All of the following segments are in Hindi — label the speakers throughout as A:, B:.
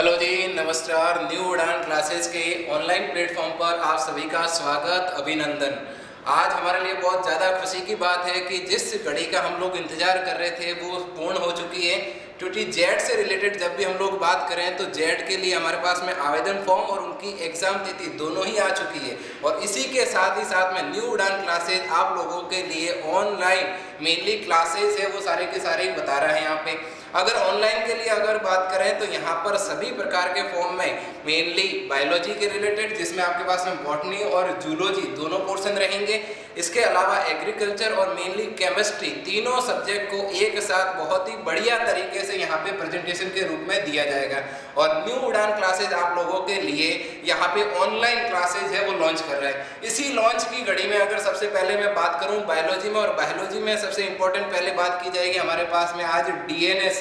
A: हेलो जी, नमस्कार। न्यू उड़ान क्लासेस के ऑनलाइन प्लेटफॉर्म पर आप सभी का स्वागत, अभिनंदन। आज हमारे लिए बहुत ज़्यादा खुशी की बात है कि जिस घड़ी का हम लोग इंतज़ार कर रहे थे वो पूर्ण हो चुकी है। क्योंकि जेड से रिलेटेड जब भी हम लोग बात करें तो जेड के लिए हमारे पास में आवेदन फॉर्म और उनकी एग्ज़ाम तिथि दोनों ही आ चुकी है। और इसी के साथ ही साथ में न्यू उड़ान क्लासेज आप लोगों के लिए ऑनलाइन मेनली क्लासेज है वो सारे के सारे बता रहे हैं यहाँ पे। अगर ऑनलाइन के लिए अगर बात करें तो यहाँ पर सभी प्रकार के फॉर्म में मेनली बायोलॉजी के रिलेटेड, जिसमें आपके पास में बॉटनी और जूलॉजी दोनों पोर्शन रहेंगे। इसके अलावा एग्रीकल्चर और मेनली केमिस्ट्री तीनों सब्जेक्ट को एक साथ बहुत ही बढ़िया तरीके से यहाँ पे प्रेजेंटेशन के रूप में दिया जाएगा। और न्यू उड़ान क्लासेज आप लोगों के लिए यहाँ पे ऑनलाइन क्लासेज है वो लॉन्च कर रहे हैं। इसी लॉन्च की घड़ी में अगर सबसे पहले मैं बात करूँ बायोलॉजी में, और बायोलॉजी में सबसे इंपॉर्टेंट पहले बात की जाएगी हमारे पास में आज डीएनए से।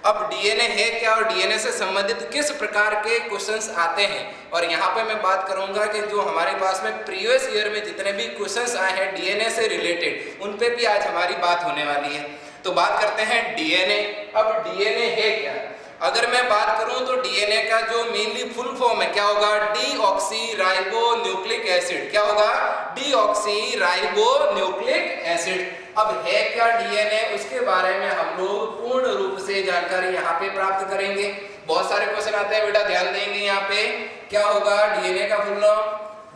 A: अब डीएनए है क्या और डीएनए से संबंधित किस प्रकार के क्वेश्चंस आते हैं, और यहाँ पे मैं बात करूंगा कि जो हमारे पास में प्रीवियस ईयर में जितने भी क्वेश्चंस आए हैं डीएनए से रिलेटेड उन पे भी आज हमारी बात होने वाली है। तो बात करते हैं डीएनए। अब डीएनए है क्या? अगर मैं बात करूं तो डीएनए का जो मेनली फुल फॉर्म है क्या होगा? Deoxy ribo nucleic acid. क्या होगा? Deoxy ribo nucleic acid. अब है क्या डीएनए, उसके बारे में हम लोग पूर्ण रूप से जानकारी यहाँ पे प्राप्त करेंगे। बहुत सारे क्वेश्चन आते हैं बेटा, ध्यान देंगे यहाँ पे। क्या होगा डीएनए का full form?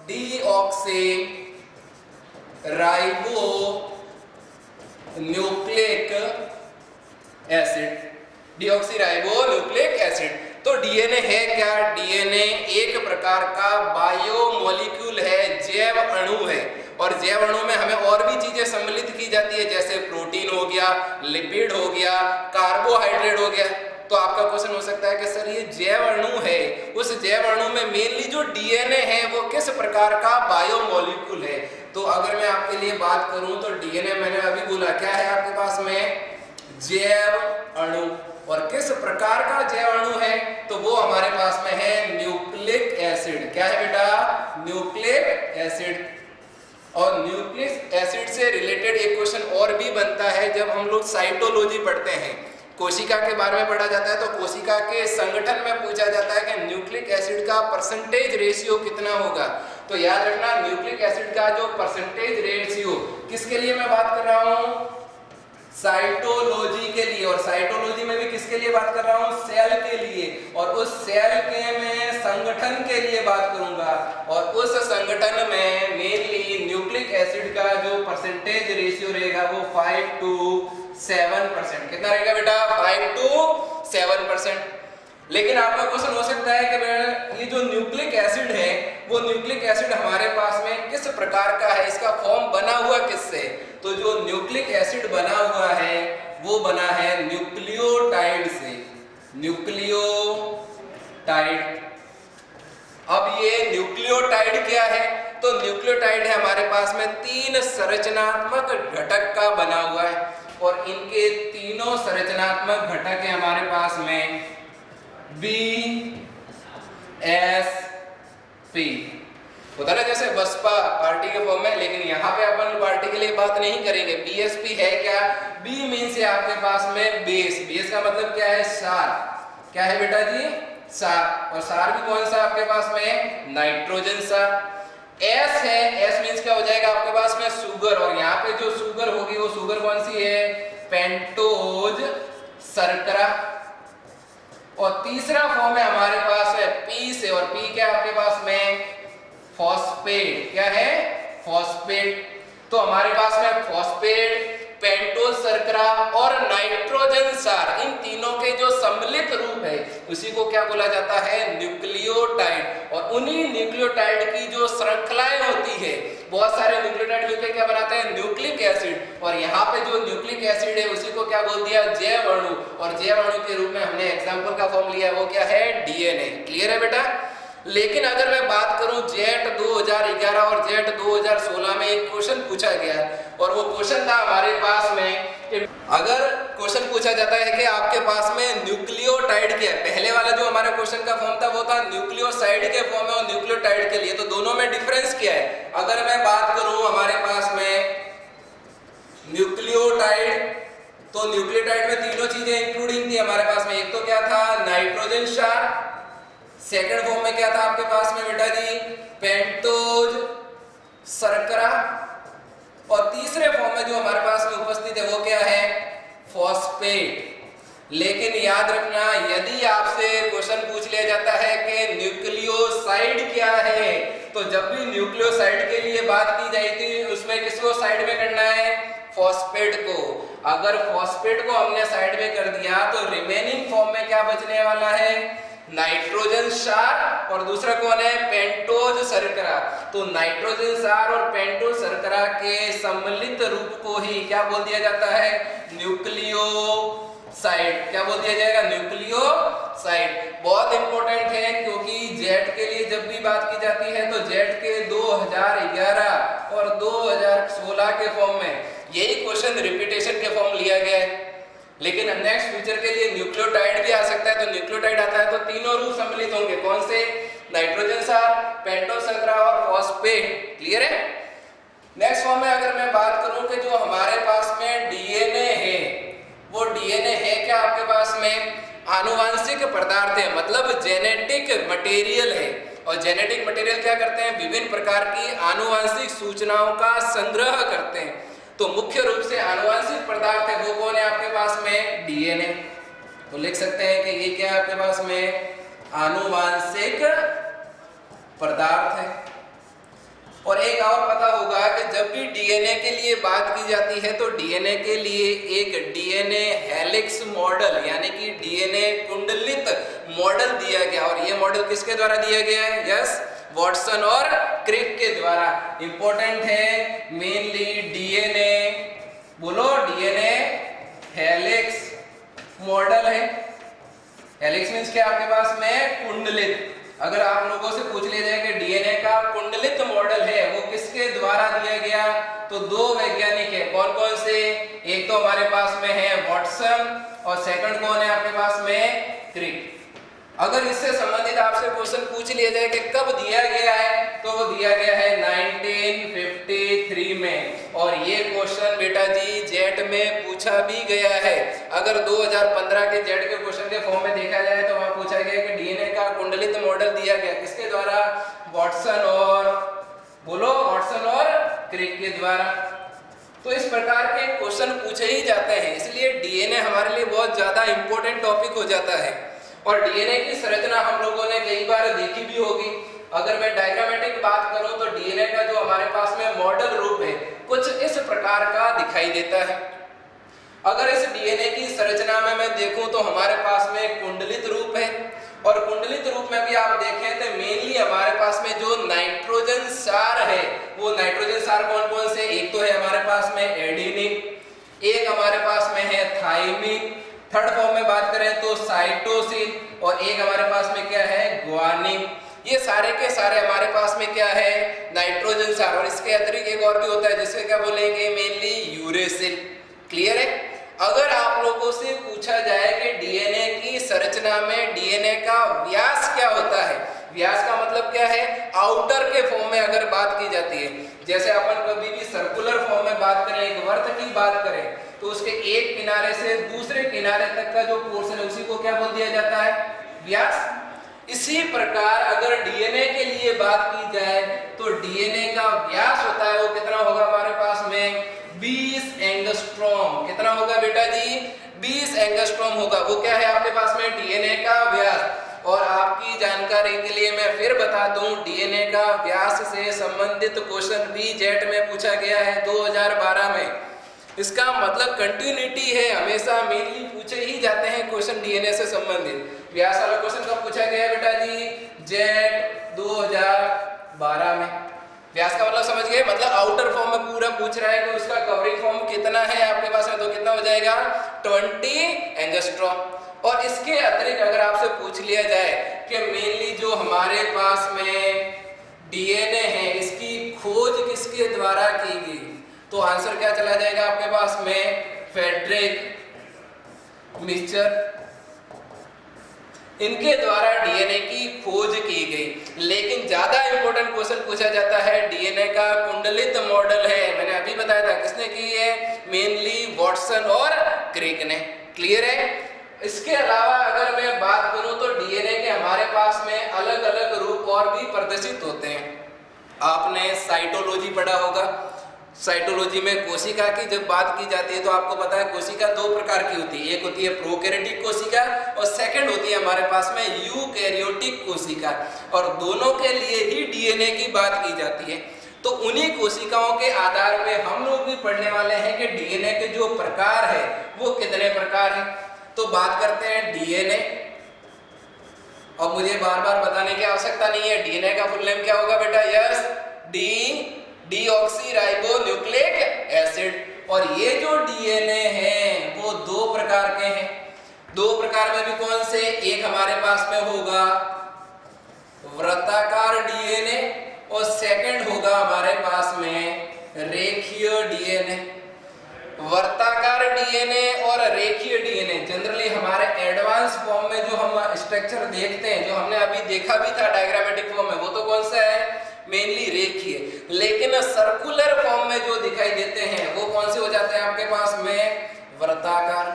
A: Deoxy ribo nucleic acid. Deoxy ribo nucleic acid. तो डीएनए है क्या? डीएनए एक प्रकार का बायोमोलिक्यूल है, जैव अणु है। और जैव अणु में हमें और भी चीजें सम्मिलित की जाती है, जैसे प्रोटीन हो गया, लिपिड हो गया, कार्बोहाइड्रेट हो गया। तो आपका क्वेश्चन हो सकता है कि सर ये जैव अणु है, उस जैव अणु में मेनली जो डीएनए है वो किस प्रकार का बायोमोलिक्यूल है? तो अगर मैं आपके लिए बात करूं तो डीएनए मैंने अभी बोला क्या है आपके पास में? जैव अणु। और किस प्रकार का जैव अणु है? तो वो हमारे पास में है न्यूक्लिक एसिड। क्या है बेटा? Nucleic acid. और न्यूक्लिक एसिड से रिलेटेड एक क्वेश्चन और भी बनता है जब हम लोग साइटोलॉजी पढ़ते हैं, कोशिका के बारे में पढ़ा जाता है, तो कोशिका के संगठन में पूछा जाता है कि न्यूक्लिक एसिड का परसेंटेज रेशियो कितना होगा। तो याद रखना न्यूक्लिक एसिड का जो परसेंटेज रेशियो, किसके लिए मैं बात कर रहा हूं? साइटोलॉजी के लिए। और साइटोलॉजी में भी किसके लिए बात कर रहा हूं? सेल के लिए। और उस सेल के मैं संगठन के लिए बात करूंगा, और उस संगठन में मेनली न्यूक्लिक एसिड का जो परसेंटेज रेशियो रहेगा वो 5 to 7%। कितना रहेगा बेटा? 5 to 7%। लेकिन आपका क्वेश्चन हो सकता है कि ये जो न्यूक्लिक एसिड है वो न्यूक्लिक एसिड हमारे पास में किस प्रकार का है, इसका फॉर्म बना हुआ किससे? तो जो न्यूक्लिक एसिड बना हुआ है वो बना है न्यूक्लियोटाइड से। न्यूक्लियोटाइड। अब ये न्यूक्लियोटाइड क्या है? तो न्यूक्लियोटाइड है हमारे पास में 3 संरचनात्मक घटक का बना हुआ है, और इनके तीनों संरचनात्मक घटक है हमारे पास में BSP। होता ना जैसे बसपा पार्टी के फॉर्म में, लेकिन यहाँ पे अपन पार्टी के लिए बात नहीं करेंगे। BSP है क्या? B मीन्स है आपके पास में बेस। बेस का मतलब क्या है? सार। क्या है बेटा जी? सार। और सार भी कौन सा आपके पास में? नाइट्रोजन सार। S है, S मीन्स क्या हो जाएगा आपके पास में? शुगर। और यहाँ पे जो शुगर होगी वो शुगर कौन सी है? पेंटोज शर्करा। और तीसरा फॉर्म है हमारे पास है P से, और P क्या आपके पास में? फॉस्फेट। क्या है? फॉस्फेट। तो हमारे पास में फॉस्फेट, पेंटोज शर्करा और नाइट्रोजन सार, इन तीनों के जो सम्मिलित रूप है उसी को क्या बोला जाता है? न्यूक्लियोटाइड। और उन्हीं न्यूक्लियोटाइड की जो श्रृंखलाएं होती है, बहुत सारे न्यूक्लियोटाइड मिलकर क्या बनाते हैं? Nucleic acid. और यहाँ पे जो न्यूक्लिक एसिड है उसी को क्या बोल दिया? जैव अणु। और जैव अणु के रूप में हमने एग्जाम्पल का फॉर्म लिया है, वो क्या है? डीएनए। क्लियर है बेटा? लेकिन अगर मैं बात करूं जेट 2011 और जेट 2016 में एक क्वेश्चन पूछा गया, और वो क्वेश्चन था हमारे पास में कि अगर क्वेश्चन पूछा जाता है कि आपके पास में न्यूक्लियोटाइड क्या है, पहले वाला जो हमारे क्वेश्चन का फॉर्म था वो था न्यूक्लियोसाइड के फॉर्म में और न्यूक्लियोटाइड के लिए, तो दोनों में डिफरेंस क्या है? अगर मैं बात करूं हमारे पास में न्यूक्लियोटाइड तो न्यूक्लियोटाइड में तीनों चीजें इंक्लूडिंग थी हमारे पास में। एक तो क्या था, नाइट्रोजन क्षार, सेकंड फॉर्म में क्या था आपके पास में बेटा जी, पेंटोज शर्करा, और तीसरे फॉर्म में जो हमारे पास में उपस्थित है वो क्या है, फॉस्फेट। लेकिन याद रखना, यदि आपसे क्वेश्चन पूछ लिया जाता है कि न्यूक्लियोसाइड क्या है, तो जब भी न्यूक्लियोसाइड के लिए बात की जाएगी उसमें किसको साइड में करना है, फॉस्फेट को। अगर फॉस्फेट को हमने साइड में कर दिया तो रिमेनिंग फॉर्म में क्या बचने वाला है, नाइट्रोजन क्षार, और दूसरा कौन है, पेंटोज शर्करा। तो नाइट्रोजन क्षार और पेंटोज शर्करा के सम्मिलित रूप को ही क्या बोल दिया जाता है, न्यूक्लियोसाइड। क्या बोल दिया जाएगा, न्यूक्लियोसाइड। बहुत इंपॉर्टेंट है क्योंकि जेट के लिए जब भी बात की जाती है तो जेट के 2011 और 2016 के फॉर्म में यही क्वेश्चन रिपीटेशन के फॉर्म लिया गया है। लेकिन नेक्स्ट फ्यूचर के लिए न्यूक्लियोटाइड भी आ सकता है, तो न्यूक्लियोटाइड आता है तो तीनों रूप सम्मिलित होंगे, कौन से, नाइट्रोजन क्षार, पेंटोज शर्करा और फॉस्फेट। क्लियर है। नेक्स्ट फॉर्म में अगर मैं बात करूं कि जो हमारे पास में डीएनए है, वो डीएनए है क्या आपके पास में, आनुवांशिक पदार्थ है, मतलब जेनेटिक मटेरियल है। और जेनेटिक मटेरियल क्या करते हैं, विभिन्न प्रकार की आनुवांशिक सूचनाओं का संग्रह करते हैं। तो मुख्य रूप से आनुवांशिक पदार्थ है वो कौन है आपके पास में, डीएनए। तो लिख सकते हैं कि ये क्या है आपके पास में, आनुवांशिक पदार्थ है। और एक और पता होगा कि जब भी डीएनए के लिए बात की जाती है तो डीएनए के लिए एक डीएनए हेलिक्स मॉडल यानी कि डीएनए कुंडलित मॉडल दिया गया। और ये मॉडल किसके द्वारा दिया गया है, यस, वॉटसन और क्रिक के द्वारा। इंपॉर्टेंट है मेनली डीएनए, बोलो, डीएनए हेलिक्स मॉडल है। हेलिक्स मींस क्या आपके पास में, कुंडलित। अगर आप लोगों से पूछ लिया जाए कि डीएनए का कुंडलित मॉडल है वो किसके द्वारा दिया गया, तो दो वैज्ञानिक है, कौन कौन से, एक तो हमारे पास में है वॉटसन और सेकंड कौन है आपके पास में, क्रिक। अगर इससे संबंधित आपसे क्वेश्चन पूछ लिया जाए कि कब दिया गया है, तो वो दिया गया है 1953 में। और ये क्वेश्चन बेटा जी जेट में पूछा भी गया है। अगर 2015 के जेट के क्वेश्चन के फॉर्म में देखा जाए तो वहां पूछा गया कि डीएनए का कुंडलित मॉडल दिया गया किसके द्वारा, वॉटसन और, बोलो, वॉटसन और क्रिक के द्वारा। तो इस प्रकार के क्वेश्चन पूछे ही जाते हैं, इसलिए डीएनए हमारे लिए बहुत ज्यादा इंपॉर्टेंट टॉपिक हो जाता है। और डीएनए की संरचना हम लोगों ने कई बार देखी भी होगी। अगर मैं डायग्रामेटिक बात करूं तो डीएनए का जो हमारे पास में मॉडल रूप है कुछ इस प्रकार का दिखाई देता है। अगर इस डीएनए की संरचना में मैं देखूं तो हमारे पास में कुंडलित रूप है, और कुंडलित रूप में भी आप देखें तो मेनली हमारे पास में जो नाइट्रोजन क्षार है, वो नाइट्रोजन क्षार कौन कौन से, एक तो है हमारे पास में एडेनिन, एक हमारे पास में है थाइमिन, थर्ड फॉर्म में बात करें तो साइटोसिन, और एक हमारे पास में क्या है, ग्वानिन। ये सारे के सारे हमारे पास में क्या है, नाइट्रोजन क्षार। और इसके अतिरिक्त एक और भी होता है जिससे क्या बोलेंगे, मेनली यूरेसिल। क्लियर है। अगर आप लोगों से पूछा जाए कि डीएनए की संरचना में डीएनए का व्यास क्या होता है, व्यास का मतलब क्या है, आउटर के फॉर्म में अगर बात की जाती है, जैसे अपन कभी भी सर्कुलर फॉर्म में बात करें, एक वर्त की बात करें, तो उसके एक किनारे से दूसरे किनारे तक का जो पोर्शन है उसी को क्या बोल दिया जाता है, व्यास। इसी प्रकार अगर डीएनए के लिए बात की जाए तो डीएनए का व्यास होता है वो कितना होगा हमारे पास में, 20 एंगस्ट्रॉम। कितना होगा बेटा जी, 20 एंगस्ट्रॉम होगा। वो क्या है आपके पास में, डीएनए का व्यास। और आपकी जानकारी के लिए मैं फिर बता दूं, डीएनए का व्यास से संबंधित क्वेश्चन भी जेट में पूछा गया है 2012 में। इसका मतलब कंटिन्यूटी है, हमेशा मेनली पूछे ही जाते हैं क्वेश्चन डीएनए से संबंधित। व्यास वाला क्वेश्चन कब पूछा गया है बेटा जी, जेट 2012 में। व्यास का मतलब समझ गए, मतलब आउटर फॉर्म में पूरा पूछ रहा है कि उसका कवरिंग फॉर्म कितना है आपके पास में, तो कितना हो जाएगा, 20 एंगस्ट्रॉम। और इसके अतिरिक्त अगर आपसे पूछ लिया जाए कि मेनली जो हमारे पास में डीएनए है इसकी खोज किसके द्वारा की गई, तो आंसर क्या चला जाएगा आपके पास में, फ्रेडरिक मिचर, इनके द्वारा डीएनए की खोज की गई। लेकिन ज्यादा इंपॉर्टेंट क्वेश्चन पूछा जाता है, डीएनए का कुंडलित मॉडल है, मैंने अभी बताया था किसने की है, मेनली वॉटसन और क्रिक ने। क्लियर है? इसके अलावा अगर मैं बात करूं तो डीएनए के हमारे पास में अलग अलग रूप और भी प्रदर्शित होते हैं। आपने साइटोलॉजी पढ़ा होगा। साइटोलॉजी में कोशिका की जब बात की जाती है तो आपको पता है कोशिका दो प्रकार की होती है, एक होती है प्रोकैरियोटिक कोशिका और सेकंड होती है हमारे पास में यूकैरियोटिक कोशिका, और दोनों के लिए ही डीएनए की बात की जाती है। तो उन्हीं कोशिकाओं के आधार पे हम लोग भी पढ़ने वाले हैं कि डीएनए के जो प्रकार है वो कितने प्रकार है। तो बात करते हैं डीएनए, और मुझे बार बार बताने की आवश्यकता नहीं है डीएनए का फुल नेम क्या होगा बेटा। Yes, deoxyribonucleic acid. और ये जो डीएनए है वो दो प्रकार के हैं। दो प्रकार में भी कौन से? एक हमारे पास में होगा वृत्ताकार डीएनए और सेकंड होगा हमारे पास में रेखीय डीएनए। वर्ताकार डीएनए और रेखीय डीएनए जनरली हमारे एडवांस फॉर्म में जो हम स्ट्रक्चर देखते हैं, जो हमने अभी देखा भी था डायग्रामेटिक फॉर्म में, वो तो कौन सा है? मेनली रेखीय। लेकिन सर्कुलर फॉर्म में जो दिखाई देते हैं वो कौन से हो जाते हैं आपके पास में? वर्ताकार।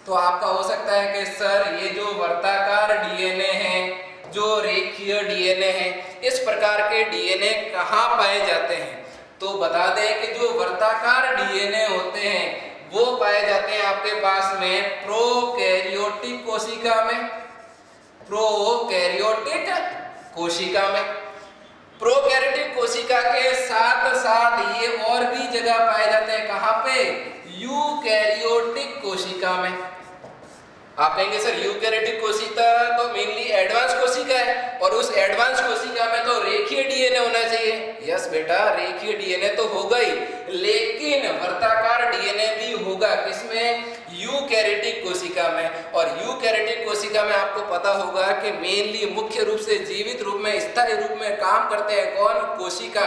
A: तो आपका हो सकता है कि सर ये जो वर्ताकार डीएनए है, जो रेखीय डीएनए है, इस प्रकार के डीएनए कहाँ पाए जाते हैं? तो बता दें कि जो वर्ताकार डीएनए होते हैं वो पाए जाते हैं आपके पास में प्रोकैरियोटिक कोशिका में। प्रोकैरियोटिक कोशिका में, प्रोकैरियोटिक कोशिका के साथ साथ ये और भी जगह पाए जाते हैं। कहाँ पे? यूकैरियोटिक कोशिका में। आप कहेंगे सर यूकैरियोटिक कोशिका तो मेनली एडवांस कोशिका है और उस एडवांस कोशिका में तो रेखीय डीएनए होना चाहिए। यस बेटा, रेखीय डीएनए तो होगा ही, लेकिन वर्ताकार डीएनए भी होगा। किसमें? यूकैरियोटिक कोशिका में। और यूकैरियोटिक कोशिका में आपको पता होगा कि मेनली मुख्य रूप से जीवित रूप में, स्थायी रूप में काम करते हैं कौन? कोशिका।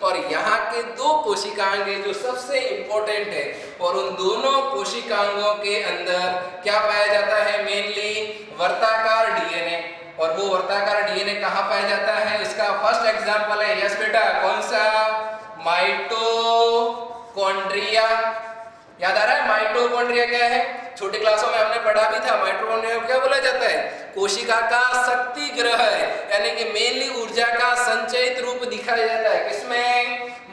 A: और यहाँ के दो कोशिकांग जो सबसे इंपॉर्टेंट है, और उन दोनों कोशिकांगों के अंदर क्या पाया जाता है? मेनली वर्ताकार डीएनए। और वो वर्ताकार डीएनए कहाँ पाया जाता है? इसका फर्स्ट एग्जांपल है, यस बेटा, कौन सा? माइटोकॉन्ड्रिया। याद आ रहा है माइटोकॉन्ड्रिया क्या है? छोटी क्लासों में हमने पढ़ा भी था। माइटोकॉन्ड्रिया को क्या बोला जाता है? कोशिका का शक्ति ग्रह है, यानी कि मेनली ऊर्जा का संचयित रूप दिखाया जाता है। किसमें?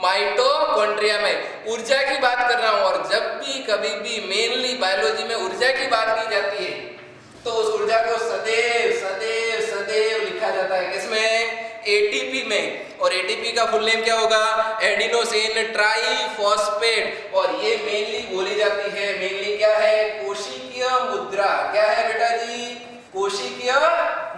A: माइटोकॉन्ड्रिया में। ऊर्जा की बात कर रहा हूं, और जब भी कभी भी मेनली बायोलॉजी में ऊर्जा की बात की जाती है तो उस ऊर्जा को सदैव सदैव सदैव लिखा जाता है। किसमें? एटीपी में। और एटीपी का फुल नेम क्या होगा? Adenosine triphosphate. और ये मेनली बोली जाती है, मेनली क्या है? कोशिकीय मुद्रा। क्या है बेटा जी? कोशिकीय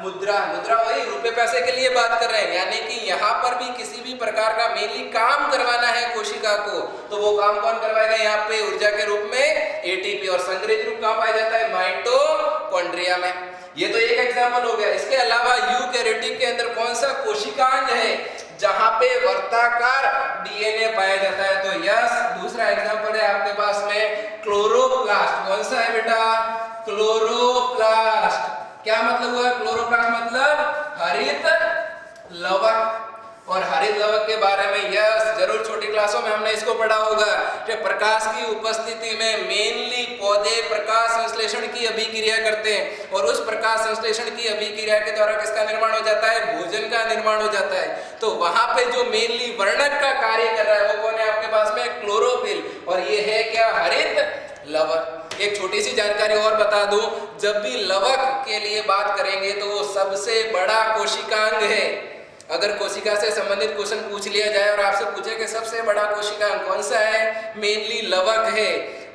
A: मुद्रा। मुद्रा वही रुपए पैसे के लिए बात कर रहे हैं, यानी कि यहाँ पर भी किसी भी प्रकार का मेनली काम करवाना है कोशिका को, तो वो काम कौन करवाएगा? यहाँ पे ऊर्जा के रूप में एटीपी। और संग्रहित रूप कहाँ पाया जाता है? माइटोकॉन्ड्रिया में। ये तो एक एग्जाम्पल हो गया। इसके अलावा यूकैरियोटिक के अंदर कौन सा कोशिकांग है जहां पे वर्ताकार डीएनए पाया जाता है? तो यस, दूसरा एग्जाम्पल है आपके पास में क्लोरोप्लास्ट। कौन सा है बेटा? क्लोरोप्लास्ट। क्या मतलब हुआ? क्लोरोप्लास्ट मतलब हरित लवक। और हरित लवक के बारे में यस जरूर छोटी क्लासों में हमने इसको पढ़ा होगा कि प्रकाश की उपस्थिति में मेनली पौधे प्रकाश संश्लेषण की अभिक्रिया करते हैं, और उस प्रकाश संश्लेषण की अभिक्रिया के द्वारा किसका निर्माण हो जाता है? भोजन का निर्माण हो जाता है। तो वहां पे जो मेनली वर्णक का कार्य कर रहा है वो कौन है आपके पास में? क्लोरोफिल। और ये है क्या? हरित लवक। एक छोटी सी जानकारी और बता दूं, जब भी लवक के लिए बात करेंगे तो वो सबसे बड़ा कोशिकांग है। अगर कोशिका से संबंधित क्वेश्चन पूछ लिया जाए और आपसे पूछे कि सबसे बड़ा कोशिकांग कौन सा है? मेनली लवक है,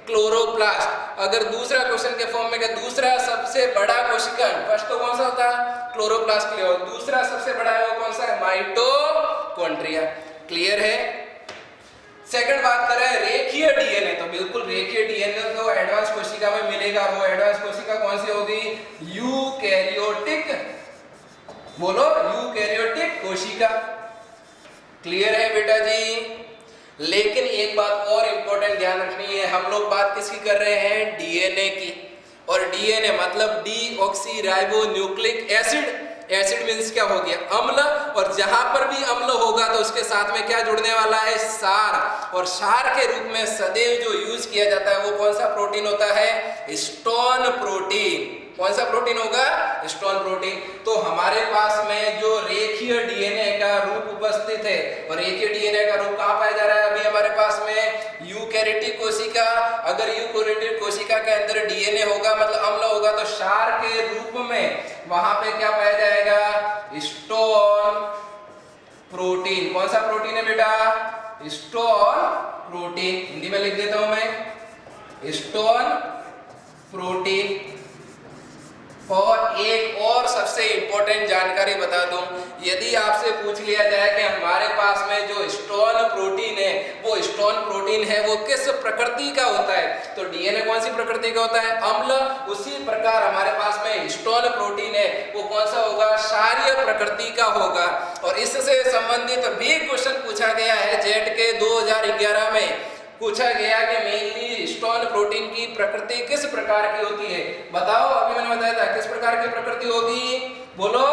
A: क्लोरोप्लास्ट। अगर दूसरा क्वेश्चन के फॉर्म में कि दूसरा सबसे बड़ा कोशिकांग, फर्स्ट तो कौन सा होता है? क्लोरोप्लास्ट क्लियर, और दूसरा सबसे बड़ा है वो कौन सा है? माइटोकॉन्ड्रिया। क्लियर है? सेकंड बात करें रेखीय डीएनए, तो बिल्कुल रेखीय डीएनए तो एडवांस कोशिका में मिलेगा। वो एडवांस कोशिका कौन सी होगी? यूकैरियोटिक। बोलो, यूकैरियोटिक कोशिका। क्लियर है बेटा जी? लेकिन एक बात और इंपॉर्टेंट ध्यान रखनी है, हम लोग बात किसकी कर रहे हैं? डीएनए की। और डीएनए मतलब डीऑक्सीराइबोन्यूक्लिक एसिड। एसिड मीन्स क्या हो गया, अम्ल, और जहां पर भी अम्ल होगा तो उसके साथ में क्या जुड़ने वाला है, क्षार, और क्षार के रूप में सदैव जो यूज किया जाता है वो कौन सा प्रोटीन होता है, हिस्टोन प्रोटीन। कौन सा प्रोटीन होगा, हिस्टोन प्रोटीन। तो हमारे पास में जो रेखीय डीएनए का रूप उपस्थित है, और रेखीय डीएनए का रूप कहां पाया जा रहा है, अभी हमारे पास में यूकैरियोटिक कोशिका, अगर यूकैरियोटिक कोशिका के अंदर डीएनए होगा मतलब अम्ल होगा तो क्षार के रूप में वहां पे क्या पाया जाएगा, हिस्टोन प्रोटीन। कौन सा प्रोटीन है बेटा, हिस्टोन प्रोटीन। हिंदी में लिख देता हूं मैं, हिस्टोन प्रोटीन। और एक और सबसे इंपॉर्टेंट जानकारी बता दूं, यदि आपसे पूछ लिया जाए कि हमारे पास में जो हिस्टोन प्रोटीन है वो हिस्टोन प्रोटीन है वो किस प्रकृति का होता है, तो डीएनए कौन सी प्रकृति का होता है, अम्ल। उसी प्रकार हमारे पास में हिस्टोन प्रोटीन है वो कौन सा होगा, क्षारीय प्रकृति का होगा। और इससे संबंधित भी क्वेश्चन पूछा गया है जेट के 2011 में, पूछा गया कि मेनली हिस्टोन प्रोटीन की प्रकृति किस प्रकार की होती है, बताओ। अभी मैंने बताया था किस प्रकार की प्रकृति होगी, बोलो,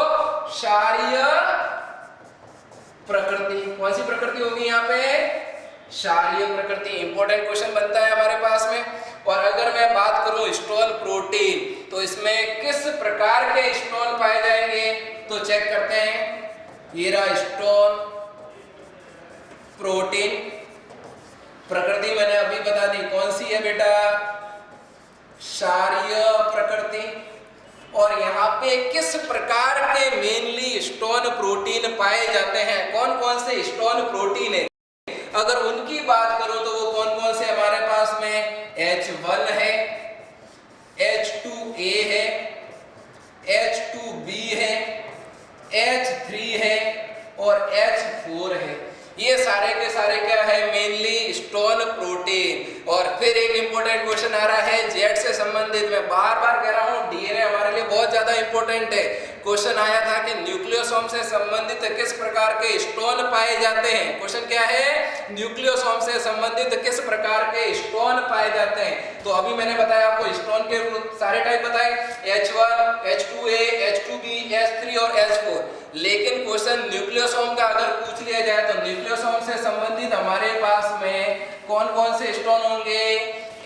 A: क्षारीय प्रकृति। कौन सी प्रकृति होगी यहाँ पे, क्षारीय प्रकृति। इंपॉर्टेंट क्वेश्चन बनता है हमारे पास में। और अगर मैं बात करूं हिस्टोन प्रोटीन तो इसमें किस प्रकार के हिस्टोन पाए जाएंगे, तो चेक करते हैं। ये रहा हिस्टोन प्रोटीन, प्रकृति मैंने अभी बता दी कौन सी है बेटा, क्षारीय प्रकृति। और यहाँ पे किस प्रकार के मेनली हिस्टोन प्रोटीन पाए जाते हैं, कौन कौन से हिस्टोन प्रोटीन है, अगर उनकी बात करो तो वो कौन कौन से हमारे पास में, H1 है, H2A है, H2B है, H3 है और H4 है। ये सारे के सारे क्या है, मेनली हिस्टोन प्रोटीन। और फिर एक इंपॉर्टेंट क्वेश्चन आ रहा है जेट से संबंधित, मैं बार बार कह रहा हूँ डीएनए हमारे लिए बहुत ज्यादा इंपॉर्टेंट है। क्वेश्चन आया था कि न्यूक्लियोसोम से संबंधित किस प्रकार के हिस्टोन पाए जाते हैं, क्वेश्चन क्या है, न्यूक्लियोसोम से संबंधित किस प्रकार के हिस्टोन पाए जाते हैं। तो अभी मैंने बताया आपको हिस्टोन के सारे टाइप बताए, H1, H2A, H2B, H3 और H4। लेकिन क्वेश्चन न्यूक्लियोसोम का अगर पूछ लिया जाए तो न्यूक्लियोसोम से संबंधित हमारे पास में कौन कौन से हिस्टोन होंगे,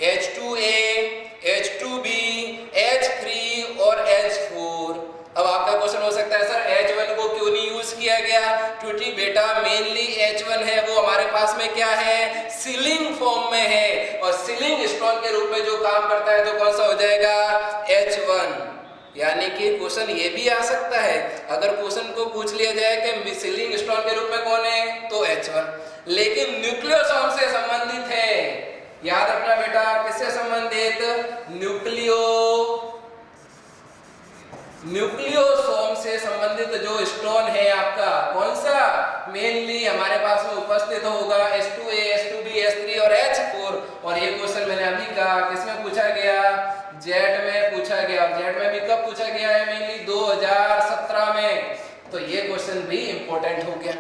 A: H2A, H2B, H3 और H4। अब आपका क्वेश्चन हो सकता है सर H1 को क्यों नहीं यूज किया गया, क्योंकि बेटा मेनली H1 है वो हमारे पास में क्या है, सीलिंग फॉर्म में है, और सीलिंग हिस्टोन के रूप में जो काम करता है तो कौन सा हो जाएगा, H1। यानी कि क्वेश्चन ये भी आ सकता है, अगर क्वेश्चन को पूछ लिया जाए कि सीलिंग हिस्टोन के रूप में कौन है तो H1, लेकिन न्यूक्लियोसोम से संबंधित है, याद रखना बेटा, किससे संबंधित, न्यूक्लियोसोम से संबंधित जो हिस्टोन है आपका कौन सा, मेनली हमारे पास में उपस्थित होगा H2A, H2B, H3 और H4। और ये क्वेश्चन मैंने अभी कहा किसमें पूछा गया, जेट में पूछा गया। जेट में भी कब पूछा गया है, मेनली 2017 में। तो ये क्वेश्चन भी इंपॉर्टेंट हो गया।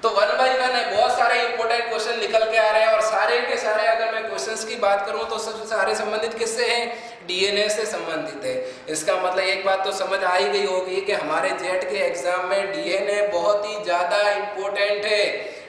A: तो 1 बाय 1 है, बहुत सारे इंपॉर्टेंट क्वेश्चन निकल के आ रहे हैं, और सारे के सारे अगर मैं क्वेश्चंस की बात करूं तो सबसे सारे संबंधित किससे हैं, डीएनए से संबंधित है। इसका मतलब एक बात तो समझ आ ही गई होगी कि हमारे जेट के एग्जाम में डीएनए बहुत ही ज्यादा इंपॉर्टेंट है।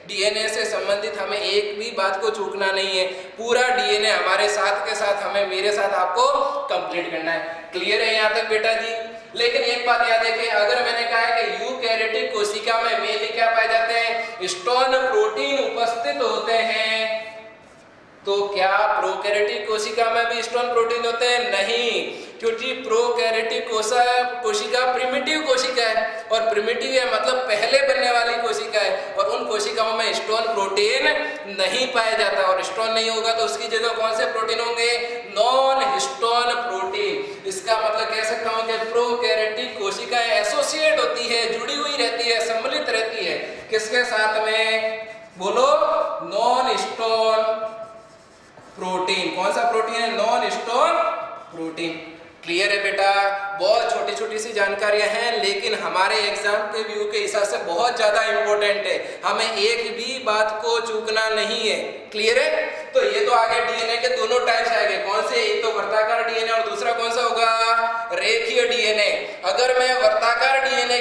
A: डीएनए से संबंधित हमें एक भी बात को चूकना नहीं है, पूरा डीएनए हमारे साथ के साथ हमें, मेरे साथ आपको कंप्लीट करना है। क्लियर है यहाँ तक बेटा जी? लेकिन एक बात याद रखें, अगर मैंने कहा है कि यूकैरियोटिक कोशिका में मेनली क्या पाए जाते हैं, हिस्टोन प्रोटीन उपस्थित होते हैं, तो क्या प्रोकैरियोटिक कोशिका में भी हिस्टोन प्रोटीन होते हैं? नहीं, क्योंकि प्रोकैरियोटिक कोशिका प्रिमिटिव कोशिका है, और प्रिमिटिव है मतलब पहले बनने वाली कोशिका है, और उन कोशिकाओं में हिस्टोन प्रोटीन नहीं पाया जाता। और हिस्टोन नहीं होगा तो उसकी जगह कौन से प्रोटीन होंगे, नॉन हिस्टोन प्रोटीन। इसका मतलब कह सकता हूं कि प्रोकैरियोटिक कोशिकाएं एसोसिएट होती है, जुड़ी हुई रहती है, सम्मिलित रहती है, किसके साथ में, बोलो, नॉन हिस्टोन प्रोटीन। कौन सा प्रोटीन है, नॉन हिस्टोन प्रोटीन। क्लियर है बेटा? बहुत छोटी छोटी सी जानकारियां हैं, लेकिन हमारे एग्जाम के व्यू के हिसाब से बहुत ज्यादा इंपॉर्टेंट है, हमें एक भी बात को चूकना नहीं है। क्लियर है? तो ये तो आगे डीएनए के दोनों टाइप्स आएंगे, कौन से, एक तो वर्ताकार डीएनए और दूसरा कौन सा होगा, रेखीय डीएनए। अगर मैं वर्ताकार डीएनए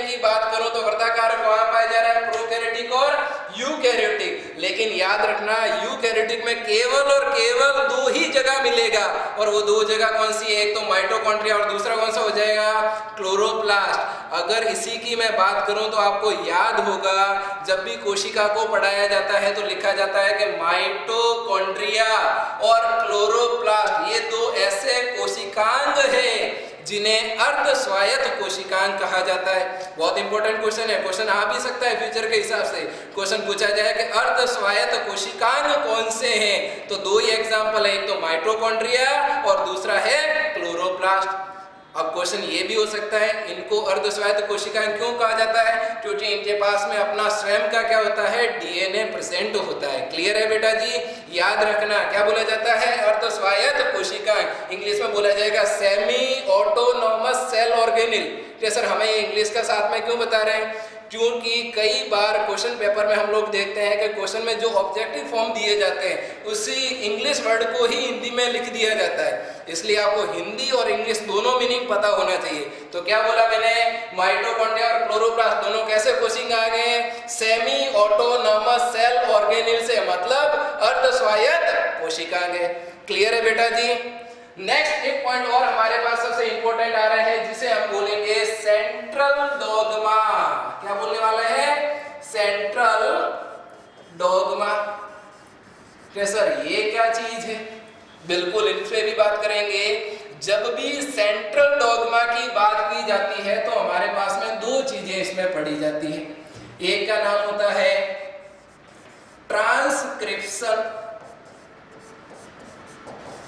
A: याद रखना यूकैरियोटिक में केवल और केवल दो ही जगह मिलेगा, और वो दो जगह कौन सी है? एक तो माइटोकॉन्ड्रिया और दूसरा कौन सा हो जाएगा? क्लोरोप्लास्ट। अगर इसी की मैं बात करूं तो आपको याद होगा जब भी कोशिका को पढ़ाया जाता है तो लिखा जाता है कि माइटोकॉन्ड्रिया और क्लोरोप्लास्ट ये दो ऐसे कोशिकांग हैं जिन्हें अर्ध स्वायत्त कोशिकांग कहा जाता है। बहुत इंपॉर्टेंट क्वेश्चन है, क्वेश्चन आ भी सकता है फ्यूचर के हिसाब से। क्वेश्चन पूछा जाए कि अर्ध स्वायत्त कोशिकांग कौन से हैं, तो दो ही एग्जांपल है, एक तो माइटोकॉन्ड्रिया और दूसरा है क्लोरोप्लास्ट। अब क्वेश्चन ये भी हो सकता है इनको अर्ध स्वायत्त कोशिकाएं क्यों कहा जाता है? क्योंकि इनके पास में अपना स्वयं का क्या होता है? डीएनए प्रेजेंट होता है। क्लियर है बेटा जी? याद रखना क्या बोला जाता है? अर्ध स्वायत्त कोशिकाएं, इंग्लिश में बोला जाएगा semi autonomous cell organelle. Sir हमें ये इंग्लिश का साथ में क्यों बता रहे हैं? क्योंकि कई बार क्वेश्चन पेपर में हम लोग देखते हैं कि क्वेश्चन में जो ऑब्जेक्टिव फॉर्म दिए जाते हैं उसी इंग्लिश वर्ड को ही हिंदी में लिख दिया जाता है, इसलिए आपको हिंदी और इंग्लिश दोनों मीनिंग पता होना चाहिए। तो क्या बोला मैंने? माइटोकॉन्ड्रिया और क्लोरोप्लास्ट दोनों कैसे कोशिका गए? सेमी ऑटोनॉमस सेल ऑर्गेनेल से, मतलब अर्ध स्वायत्त कोशिका गए। क्लियर है बेटा जी? नेक्स्ट एक पॉइंट और हमारे पास सबसे इंपॉर्टेंट आ रहा है जिसे हम बोलेंगे सेंट्रल डॉगमा। क्या बोलने वाला है? Central dogma. सर ये क्या चीज है? बिल्कुल इन पे भी बात करेंगे। जब भी सेंट्रल डॉगमा की बात की जाती है तो हमारे पास में दो चीजें इसमें पढ़ी जाती है। एक का नाम होता है ट्रांसक्रिप्शन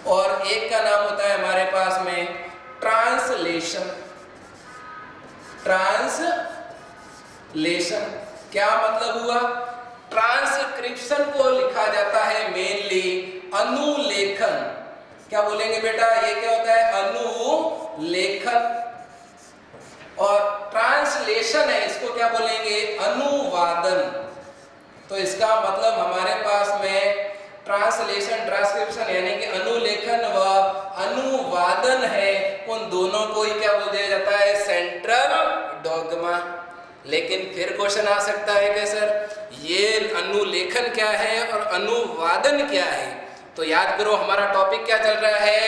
A: और एक का नाम होता है हमारे पास में ट्रांसलेशन। ट्रांसलेशन क्या मतलब हुआ? ट्रांसक्रिप्शन को लिखा जाता है मेनली अनुलेखन। क्या बोलेंगे बेटा? ये क्या होता है? अनुलेखन। और ट्रांसलेशन है, इसको क्या बोलेंगे? अनुवादन। तो इसका मतलब हमारे पास में ट्रांसलेशन ट्रांसक्रिप्शन यानी कि अनुलेखन व अनुवादन है, उन दोनों को ही क्या बोल दिया जाता है? Central dogma. लेकिन फिर क्वेश्चन आ सकता है कि सर ये अनुलेखन क्या है और अनुवादन क्या है? तो याद करो हमारा टॉपिक क्या चल रहा है?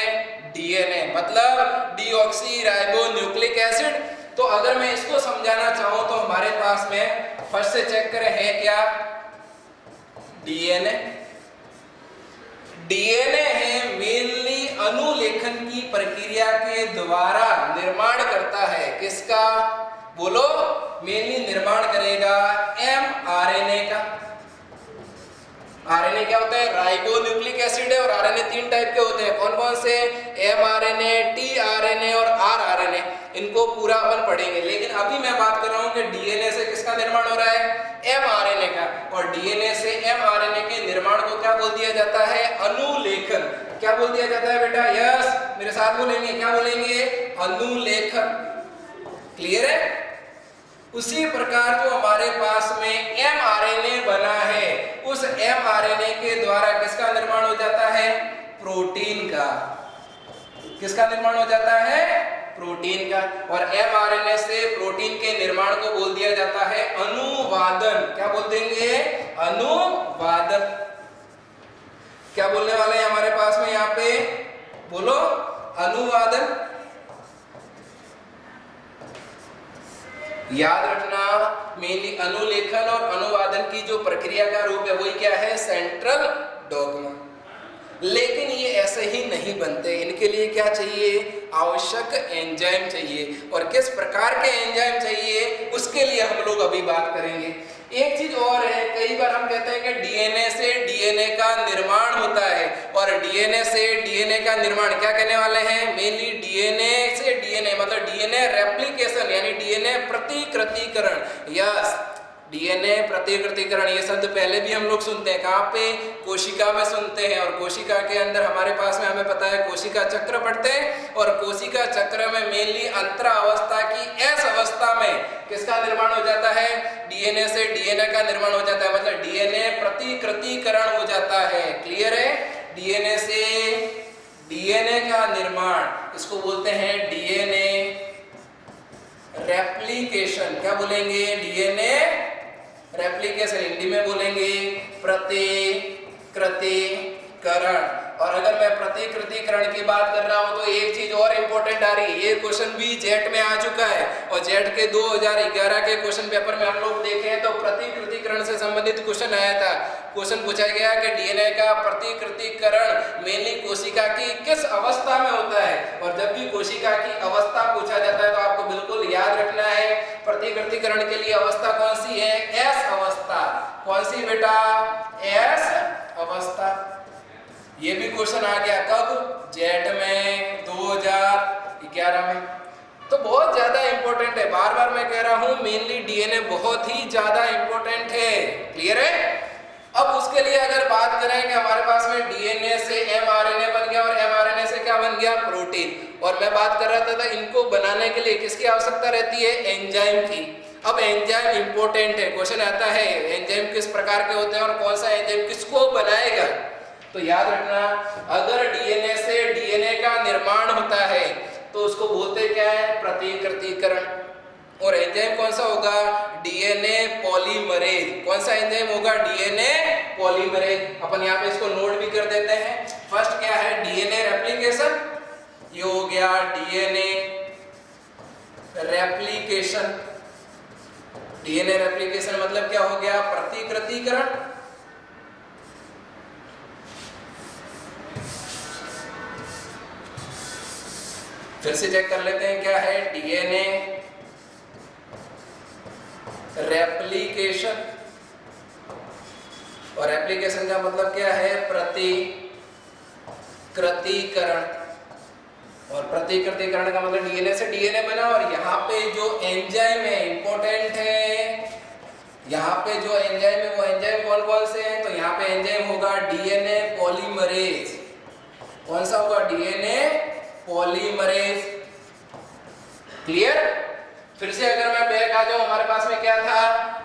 A: डीएनए, मतलब डीऑक्सी राइबो न्यूक्लिक एसिड। तो अगर मैं इसको समझाना चाहूं तो हमारे पास में फर्स्ट से चेक करें है क्या? डीएनए। डीएनए है मेनली अनुलेखन की प्रक्रिया के द्वारा निर्माण करता है। किसका? बोलो। मेनली निर्माण करेगा एमआरएनए का। आरएनए क्या होता है? राइबो न्यूक्लिक एसिड है और आरएनए तीन टाइप के होते हैं। कौन कौन से? एमआरएनए, टीआरएनए और आरआरएनए। इनको पूरा अपन पढ़ेंगे, लेकिन अभी मैं बात कर रहा हूं कि डीएनए से किसका निर्माण हो रहा है? एमआरएनए का। और डीएनए से एमआरएनए के निर्माण को क्या बोल दिया जाता है? अनुलेखन। क्या बोल दिया जाता है बेटा? यस, मेरे साथ बोलेंगे। क्या बोलेंगे? अनुलेखन। क्लियर है? उसी प्रकार जो हमारे पास में एमआरएनए बना है, उस एमआरएनए के द्वारा किसका निर्माण हो जाता है? प्रोटीन का। किसका निर्माण हो जाता है? प्रोटीन का। और एमआरएनए से प्रोटीन के निर्माण को बोल दिया जाता है अनुवादन। क्या बोल देंगे? अनुवादन। क्या बोलने वाले हैं हमारे पास में यहाँ पे? बोलो। अनुवादन। याद रखना मेनली अनुलेखन और अनुवादन की जो प्रक्रिया का रूप है वही क्या है? Central dogma. लेकिन ये ऐसे ही नहीं बनते, इनके लिए क्या चाहिए? आवश्यक एंजाइम चाहिए। और किस प्रकार के एंजाइम चाहिए उसके लिए हम लोग अभी बात करेंगे। एक चीज और है, कई बार हम कहते हैं कि डीएनए से डीएनए का निर्माण होता है, और डीएनए से डीएनए का निर्माण क्या कहने वाले हैं? मेनली डीएनए से डीएनए मतलब डीएनए रेप्लिकेशन यानी डीएनए प्रतिकृतिकरण। यस, डीएनए प्रतिकृतिकरण ये शब्द पहले भी हम लोग सुनते हैं। कहाँ पे? कोशिका में सुनते हैं। और कोशिका के अंदर हमारे पास में हमें पता है कोशिका चक्र पढ़ते हैं, और कोशिका चक्र में मेनली अंतरावस्था की एस अवस्था में किसका निर्माण हो जाता है? डीएनए से डीएनए का निर्माण हो जाता है, मतलब डीएनए प्रतिकृतिकरण हो जाता है। क्लियर है? डीएनए से डीएनए का निर्माण, इसको बोलते हैं डीएनए रेप्लिकेशन। क्या बोलेंगे? डीएनए रेप्लिकेशन हिंदी में बोलेंगे प्रतिकृतिकरण। और अगर मैं प्रतिकृतिकरण की बात कर रहा हूं तो एक चीज और इंपॉर्टेंट आ रही है, ये क्वेश्चन भी जेट में आ चुका है और जेट के 2011 के क्वेश्चन पेपर में हम लोग देखें तो प्रतिकृतिकरण से संबंधित क्वेश्चन आया था। क्वेश्चन पूछा गया कि डीएनए का प्रतिकृतिकरण मेनली कोशिका की किस अवस्था में होता है, और जब भी कोशिका की अवस्था पूछा जाता है तो आपको बिल्कुल याद रखना है प्रतिकृतिकरण के लिए अवस्था कौन सी है, एस अवस्था। कौन सी बेटा, एस अवस्था। ये भी क्वेश्चन आ गया कब, जेट में 2011 में। तो बहुत ज्यादा इंपॉर्टेंट है, बार बार मैं कह रहा हूं मेनली डीएनए बहुत ही ज्यादा इंपॉर्टेंट है। क्लियर है। अब उसके लिए अगर बात करें कि हमारे पास में डीएनए से एमआरएनए बन गया और एमआरएनए से क्या बन गया, प्रोटीन। और मैं बात कर रहा था इनको बनाने के लिए किसकी आवश्यकता रहती है, एंजाइम की। अब एंजाइम इंपॉर्टेंट है, क्वेश्चन आता है एंजाइम किस प्रकार के होते हैं और कौन सा एंजाइम किसको बनाएगा। तो याद रखना, अगर डीएनए से डीएनए का निर्माण होता है तो उसको बोलते क्या है, प्रतिकृतिकरण। और एंजाइम कौन सा होगा, डीएनए पॉलीमरेज। कौन सा एंजाइम होगा, डीएनए पॉलीमरेज। अपन यहाँ पे इसको नोट भी कर देते हैं। फर्स्ट क्या है, डीएनए रेप्लिकेशन, ये हो गया डीएनए रेप्लिकेशन। डीएनए रेप्लिकेशन मतलब क्या हो गया, प्रतिकृतिकरण। फिर से चेक कर लेते हैं क्या है, डीएनए रेप्लिकेशन। और रेप्लिकेशन का मतलब क्या है, प्रतिकृतिकरण। और प्रतिकृतिकरण का मतलब डीएनए से डीएनए बना। और यहाँ पे जो एंजाइम है इंपॉर्टेंट है, यहाँ पे जो एंजाइम है वो एंजाइम कौन कौन से हैं, तो यहाँ पे एंजाइम होगा डीएनए पॉलीमरेज। कौन सा होगा, डीएनए पॉलीमरेज। क्लियर। फिर से अगर मैं बैक आ जाऊं, हमारे पास में क्या था,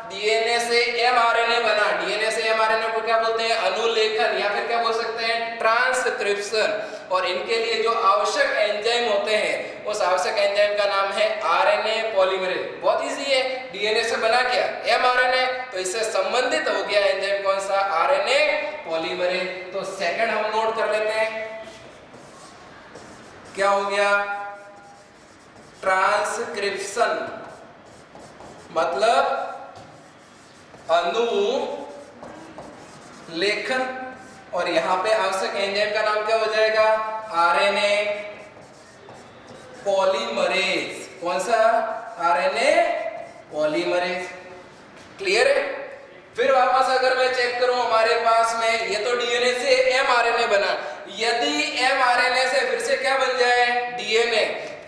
A: डीएनए से एमआरएनए बना। डीएनए से एमआरएनए को क्या बोलते हैं, अनुलेखन, या फिर क्या बोल सकते हैं, ट्रांसक्रिप्शन। और इनके लिए जो आवश्यक एंजाइम होते हैं उस आवश्यक एंजाइम का नाम है आरएनए पॉलीमरेज। बहुत इजी है, डीएनए से बना क्या, एमआरएनए, तो इससे संबंधित हो गया एंजाइम कौन सा, आरएनए पॉलीमरेज। तो सेकंड हम नोट कर लेते हैं, क्या हो गया, ट्रांसक्रिप्शन मतलब अनुलेखन। और यहां पे आवश्यक एंजाइम का नाम क्या हो जाएगा, आरएनए पॉलीमरेज। कौन सा, आरएनए पॉलीमरेज। क्लियर है। फिर वापस अगर मैं चेक करूं, हमारे पास में ये तो डीएनए से एमआरएनए बना। यदि एमआरएनए से फिर से क्या बन जाए, डीएनए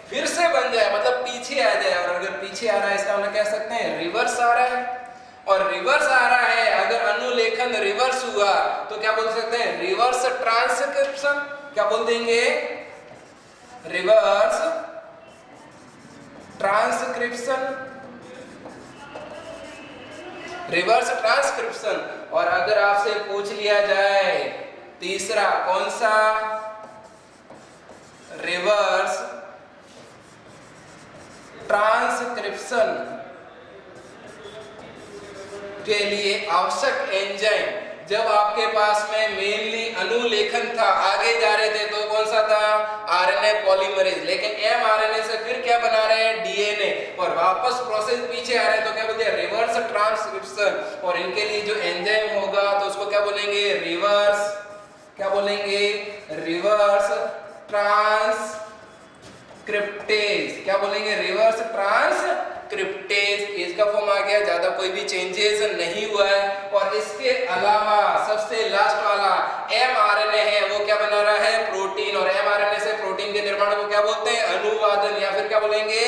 A: फिर से बन जाए, मतलब पीछे आ जाए। और अगर पीछे आ रहा है इसका मतलब कह सकते हैं रिवर्स आ रहा है। और रिवर्स आ रहा है, अगर अनुलेखन रिवर्स हुआ तो क्या बोल सकते हैं, रिवर्स ट्रांसक्रिप्शन। क्या बोल देंगे, रिवर्स ट्रांसक्रिप्शन। Reverse transcription. और अगर आपसे पूछ लिया जाए तीसरा कौन सा, रिवर्स ट्रांसक्रिप्शन के लिए आवश्यक एंजाइम, जब आपके पास में मेनली अनुलेखन था, आगे जा रहे थे तो कौन सा था, आरएनए पॉलीमरेज। लेकिन एमआरएनए से फिर क्या बना रहे हैं, डीएनए। और वापस प्रोसेस पीछे आ रहे हैं तो क्या बोलते हैं, रिवर्स ट्रांसक्रिप्शन। और इनके लिए जो एंजाइम होगा तो उसको क्या बोलेंगे, रिवर्स, क्या बोलेंगे, रिवर्स ट्रांसक्रिप्टेज। क्या बोलेंगे, रिवर्स ट्रांसक्रिप्टेज। इसका फॉर्म आ गया, ज्यादा कोई भी चेंजेस नहीं हुआ है। और इसके अलावा सबसे लास्ट वाला एमआरएनए है, वो क्या बना रहा है, प्रोटीन। और एमआरएनए से प्रोटीन के निर्माण को क्या बोलते हैं, अनुवादन, या फिर क्या बोलेंगे,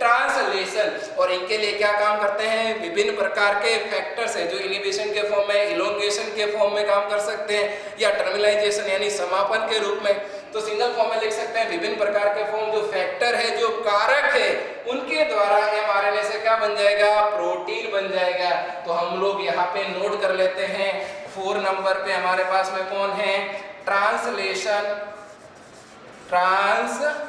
A: ट्रांसलेशन। और इनके लिए क्या काम करते हैं, विभिन्न प्रकार के फैक्टर्स है जो इनिबिशन के फॉर्म में, इलोंगेशन के फॉर्म में काम कर सकते हैं, या टर्मिनाइजेशन यानी समापन के रूप में। तो सिंगल फॉर्म में लिख सकते हैं, विभिन्न प्रकार के फॉर्म जो फैक्टर है, जो कारक है, उनके द्वारा एमआरएनए से क्या बन जाएगा, प्रोटीन बन जाएगा। तो हम लोग यहाँ पे नोट कर लेते हैं। 4 नंबर पे हमारे पास में कौन है, ट्रांसलेशन, ट्रांसलेशन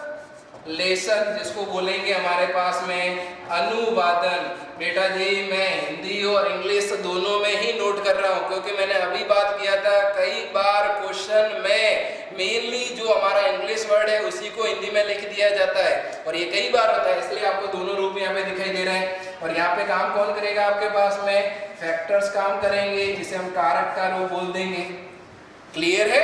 A: लेसन, जिसको बोलेंगे हमारे पास में अनुवादन। बेटा जी मैं हिंदी और इंग्लिश दोनों में ही नोट कर रहा हूँ, क्योंकि मैंने अभी बात किया था कई बार क्वेश्चन में मेनली जो हमारा इंग्लिश वर्ड है उसी को हिंदी में लिख दिया जाता है, और ये कई बार होता है, इसलिए आपको दोनों रूप यहाँ पे दिखाई दे रहे हैं। और यहाँ पे काम कौन करेगा आपके पास में? फैक्टर्स काम करेंगे, जिसे हम कारक का रूप बोल देंगे। क्लियर है?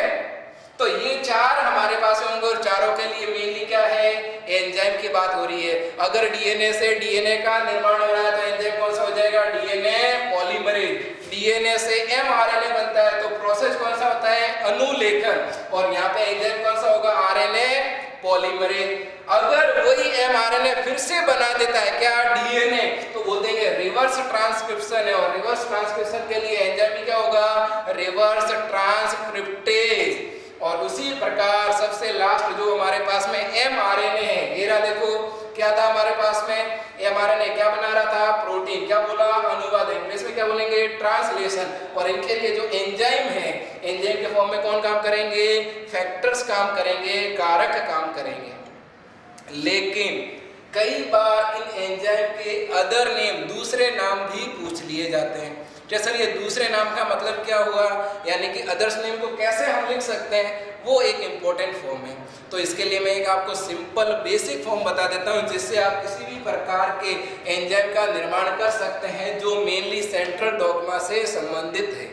A: तो ये चार हमारे पास होंगे, और चारों के लिए मेनली क्या है? एंजाइम की बात हो रही है। अगर डीएनए से डीएनए का निर्माण हो रहा है तो एंजाइम कौन सा हो जाएगा? DNA polymerase. डीएनए से एमआरएनए बनता है तो प्रोसेस कौन सा होता है? अनुलेखन। और यहाँ पे एंजाइम कौन सा होगा? RNA polymerase. अगर वही एमआरएनए फिर से बना देता है क्या? डीएनए, तो बोल देंगे रिवर्स ट्रांसक्रिप्शन है, और रिवर्स ट्रांसक्रिप्शन के लिए एंजाइम क्या होगा? Reverse transcriptase. और उसी प्रकार सबसे लास्ट जो हमारे पास में एमआरएनए है, ये रहा देखो क्या था हमारे पास में? एमआरएनए क्या बना रहा था? प्रोटीन। क्या बोला? अनुवाद। इंग्लिश में क्या बोलेंगे? ट्रांसलेशन। और इनके लिए जो एंजाइम है, एंजाइम के फॉर्म में कौन काम करेंगे? फैक्टर्स काम करेंगे, कारक काम करेंगे। लेकिन कई बार इन एंजाइम के अदर नेम, दूसरे नाम भी पूछ लिए जाते हैं। जैसे ये दूसरे नाम का मतलब क्या हुआ, यानी कि अदर्स नेम को कैसे हम लिख सकते हैं, वो एक इम्पोर्टेंट फॉर्म है। तो इसके लिए मैं एक आपको सिंपल बेसिक फॉर्म बता देता हूँ, जिससे आप किसी भी प्रकार के एंजाइम का निर्माण कर सकते हैं जो मेनली सेंट्रल डॉग्मा से संबंधित है।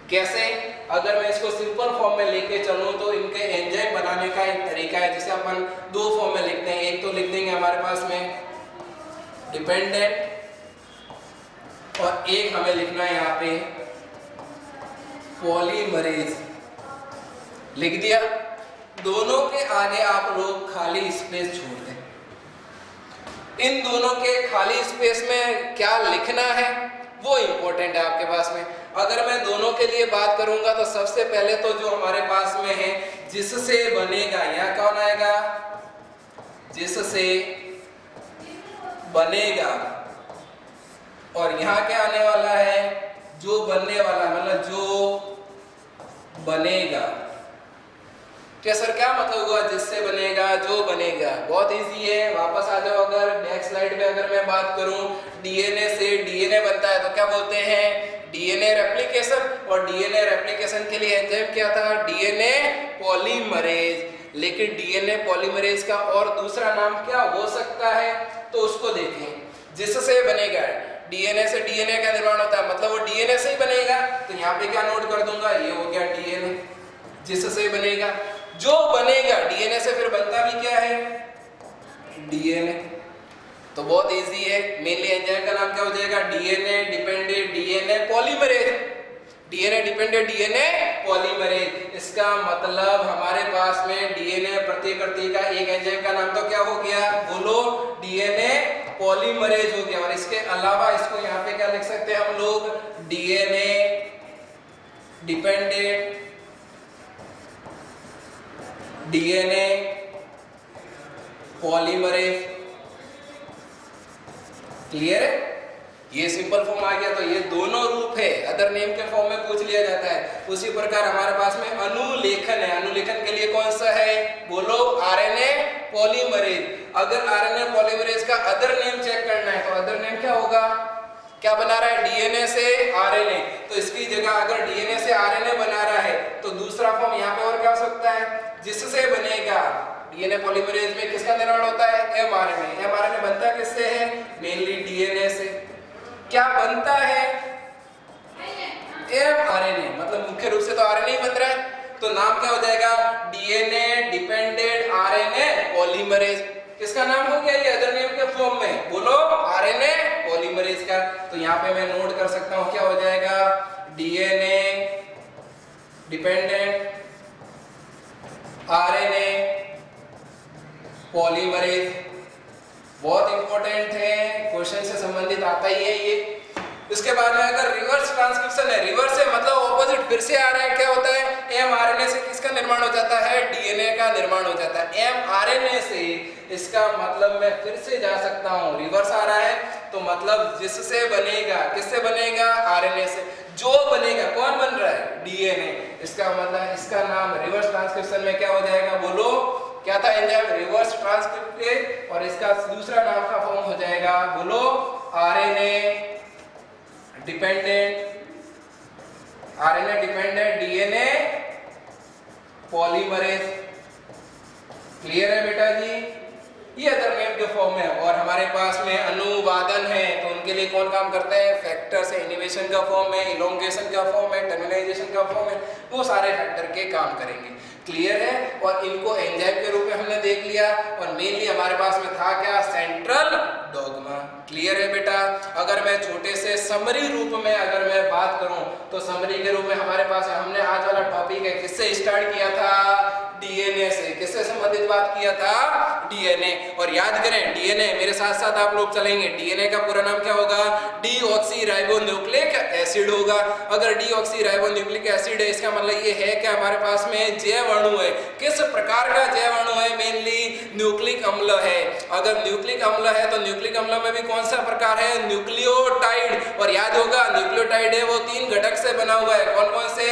A: कैसे? अगर मैं इसको सिंपल फॉर्म में लेके चलूँ तो इनके एंजाइम बनाने का एक तरीका है, जिसे अपन दो फॉर्म में लिखते हैं। एक तो लिख देंगे हमारे पास में डिपेंडेंट, और एक हमें लिखना है यहाँ पे पॉलीमरेज। लिख दिया। दोनों के आगे आप लोग खाली स्पेस छोड़ दें। इन दोनों के खाली स्पेस में क्या लिखना है वो इंपॉर्टेंट है आपके पास में। अगर मैं दोनों के लिए बात करूंगा तो सबसे पहले तो जो हमारे पास में है जिससे बनेगा, यहाँ कौन आएगा? जिससे बनेगा। और यहाँ क्या आने वाला है? जो बनने वाला, मतलब जो बनेगा। क्या सर क्या मतलब हुआ? जिससे बनेगा, जो बनेगा। बहुत इजी है, वापस आ जाओ। अगर नेक्स्ट स्लाइड में अगर मैं बात करूं, डीएनए से डीएनए बनता है तो क्या बोलते हैं? DNA replication. और डीएनए रेप्लिकेशन के लिए एंजाइम क्या था? DNA polymerase. लेकिन डीएनए पॉलीमरेज का और दूसरा नाम क्या हो सकता है, तो उसको देखें। जिससे बनेगा, डीएनए से डीएनए का निर्माण होता है, मतलब वो डीएनए से ही बनेगा। तो यहाँ पे क्या नोट कर दूंगा? ये हो गया डीएनए। जिससे बनेगा, जो बनेगा डीएनए से, फिर बनता भी क्या है? डीएनए। तो बहुत इजी है। मेनली एंजाइम का नाम क्या हो जाएगा? DNA dependent DNA polymerase. DNA dependent DNA polymerase. इसका मतलब हमारे पास में डीएनए प्रतिकृति का एक एंजाइम का नाम तो क्या हो गया? बोलो, डीएनए पॉलीमरेज हो गया। और इसके अलावा इसको यहाँ पे क्या लिख सकते हैं हम लोग? DNA dependent DNA polymerase. Clear है? ये सिंपल फॉर्म आ गया। तो ये दोनों रूप है, अदर नेम के फॉर्म में पूछ लिया जाता है। उसी प्रकार हमारे पास में अनुलेखन है। अनुलेखन के लिए कौन सा है? बोलो, आरएनए पॉलीमरेज। अगर आरएनए पॉलीमरेज का अदर नेम चेक करना है तो अदर नेम क्या होगा? क्या बना रहा है? डीएनए से आरएनए। तो इसकी जगह अगर डीएनए से आरएनए बना रहा है तो दूसरा फॉर्म यहाँ पे और क्या हो सकता है? जिससे बनेगा। डीएनए पॉलीमरेज में किसका निर्माण होता है? एमआरएनए। एमआरएनए बनता किससे है? मेनली डीएनए से। क्या बनता है? एमआरएनए। मतलब मुख्य रूप से तो आरएनए ही बन रहा है, तो नाम क्या हो जाएगा? DNA dependent RNA polymerase. किसका नाम हो गया ये अदर नेम के फॉर्म में? बोलो, आरएनए पॉलीमरेज का। तो यहाँ पे मैं नोट कर सकता हूँ, क्या हो जाएगा? DNA dependent RNA polymerase. बहुत इंपॉर्टेंट है, क्वेश्चन से संबंधित आता ही है ये। इसके बाद में अगर रिवर्स ट्रांसक्रिप्शन है, रिवर्स है मतलब ऑपोजिट फिर से आ रहा है, क्या होता है? एमआरएनए से किसका निर्माण हो जाता है? डीएनए का निर्माण हो जाता है। एमआरएनए से, इसका मतलब मैं फिर से जा सकता हूँ, रिवर्स आ रहा है तो मतलब जिससे बनेगा, किससे बनेगा? आरएनए से। जो बनेगा, कौन बन रहा है? डीएनए। इसका मतलब इसका नाम रिवर्स ट्रांसक्रिप्शन में क्या हो जाएगा? बोलो, क्या था एंजाइम? रिवर्स ट्रांसक्रिप्टेज, और इसका दूसरा नाम का फॉर्म हो जाएगा, बोलो, RNA dependent DNA polymerase. Clear है बेटा जी? ये अदर नेम के फॉर्म में। और हमारे पास में अनुवादन है, तो उनके लिए कौन काम करता है? फैक्टर से इनिवेशन का फॉर्म है, इलोंगेशन का फॉर्म है, टर्मिनाइजेशन का फॉर्म है, वो सारे फैक्टर के काम करेंगे। क्लियर है? और इनको एंजाइम के रूप में हमने देख लिया। और मेनली हमारे पास में था क्या? Central dogma. क्लियर है बेटा? अगर मैं छोटे से समरी रूप में अगर मैं बात करूं तो समरी के रूप में हमारे पास हमने आज वाला टॉपिक है, किससे स्टार्ट किया था? डीएनए से। किससे संबंधित बात किया था? डीएनए। और याद करें, डीएनए मेरे साथ साथ आप लोग चलेंगे, डीएनए का पूरा नाम क्या होगा? डीऑक्सीराइबोन्यूक्लिक एसिड होगा। अगर डीऑक्सीराइबोन्यूक्लिक एसिड है, इसका मतलब ये है कि हमारे पास में जैव अणु है। किस प्रकार का जैव अणु है? मेनली न्यूक्लिक अम्ल है। अगर न्यूक्लिक अम्ल है तो न्यूक्लिक अम्ल में भी कौन सा प्रकार है? न्यूक्लियोटाइड। और याद होगा न्यूक्लियोटाइड है वो 3 घटक से बना हुआ है। कौन कौन से?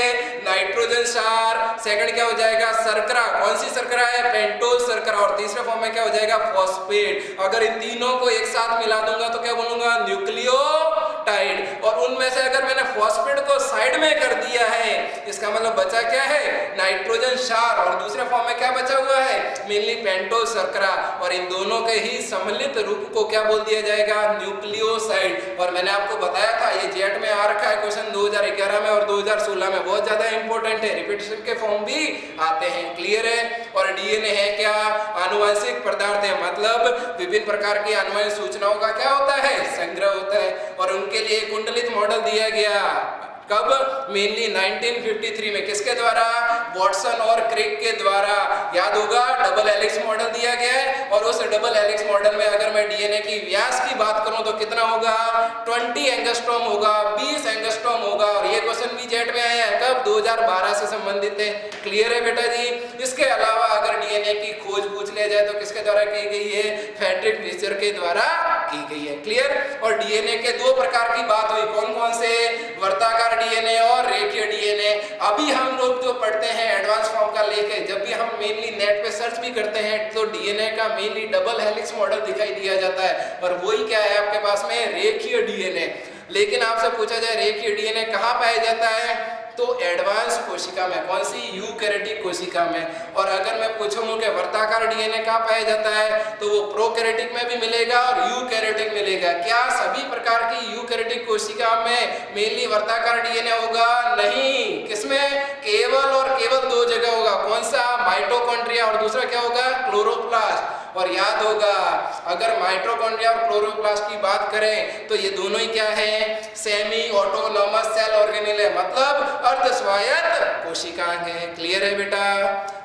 A: नाइट्रोजन क्षार, सेकंड क्या हो जाएगा? शर्करा। कौन सी शर्करा है? पेंटोज शर्करा। और तीसरे फॉर्म में क्या हो जाएगा? फॉस्फेट। अगर इन तीनों को एक साथ मिला दूंगा तो क्या बोलूंगा? न्यूक्लियोटाइड। और उनमें से अगर मैंने फॉस्फेट को साइड में कर दिया है, इसका मतलब बचा क्या है? नाइट्रोजन क्षार। और दूसरे फॉर्म में क्या बचा हुआ है? मेनली पेंटोज शर्करा। और इन दोनों के ही सम्मिलित रूप को क्या बोल दिया जाएगा? न्यूक्लियोसाइड। और मैंने आपको बताया था, ये जेट में आ रखा है क्वेश्चन 2011 में और 2016 में, बहुत ज्यादा इंपॉर्टेंट है, रिपीटेशन के फॉर्म भी आते हैं। क्लियर है? और डीएनए है क्या? आनुवंशिक पदार्थ है, मतलब विभिन्न प्रकार की आनुवंशिक सूचनाओं का क्या होता है? संग्रह होता है। और उनके लिए कुंडलित मॉडल दिया गया कब? मेनली 1953 में। किसके द्वारा? वॉटसन और क्रिक के द्वारा। याद होगा, डबल हेलिक्स मॉडल दिया गया है। और उस डबल हेलिक्स मॉडल में अगर मैं डीएनए की व्यास की बात करूं तो कितना होगा? 20 एंगस्ट्रॉम होगा, 20 एंगस्ट्रॉम होगा। और ये क्वेश्चन भी जेट में आया है कब? 2012 से संबंधित है। क्लियर है बेटा जी? इसके अलावा अगर डीएनए की खोज पूछ लिया जाए तो किसके द्वारा की गई है? फ्रेडरिक वीजर के द्वारा की गई है। क्लियर? और डीएनए के 2 प्रकार की बात हुई, कौन कौन से? वर्ताकार डीएनए और रेखीय डीएनए। अभी हम लोग जो पढ़ते हैं एडवांस फॉर्म का लेके, जब भी हम मेनली नेट पे सर्च भी करते हैं तो डीएनए का मेनली डबल हेलिक्स मॉडल दिखाई दिया जाता है। और वही क्या है आपके पास में? रेखीय डीएनए। लेकिन आपसे पूछा जाए रेखीय डीएनए कहाँ पाया जाता है? तो एडवांस कोशिका में। कौन सी? यूकैरियोटिक कोशिका में। और अगर मैं पूछूं कि वर्ताकार डीएनए कहाँ पाया जाता है, तो वो प्रोकैरियोटिक में भी मिलेगा और यूकैरियोटिक मिलेगा। क्या सभी प्रकार की यूकैरियोटिक कोशिका में मेनली वर्ताकार डीएनए होगा? नहीं। किसमें? केवल और केवल 2 जगह होगा। कौन सा? माइटोकॉन्ड्रिया, और दूसरा क्या होगा? क्लोरोप्लास्ट। और याद होगा, अगर माइटोकॉन्ड्रिया और क्लोरोप्लास्ट की बात करें तो ये दोनों ही क्या है? सेमी ऑटोनॉमस सेल ऑर्गेनेल है, मतलब अर्ध स्वायत्त कोशिकाएं हैं। क्लियर है बेटा?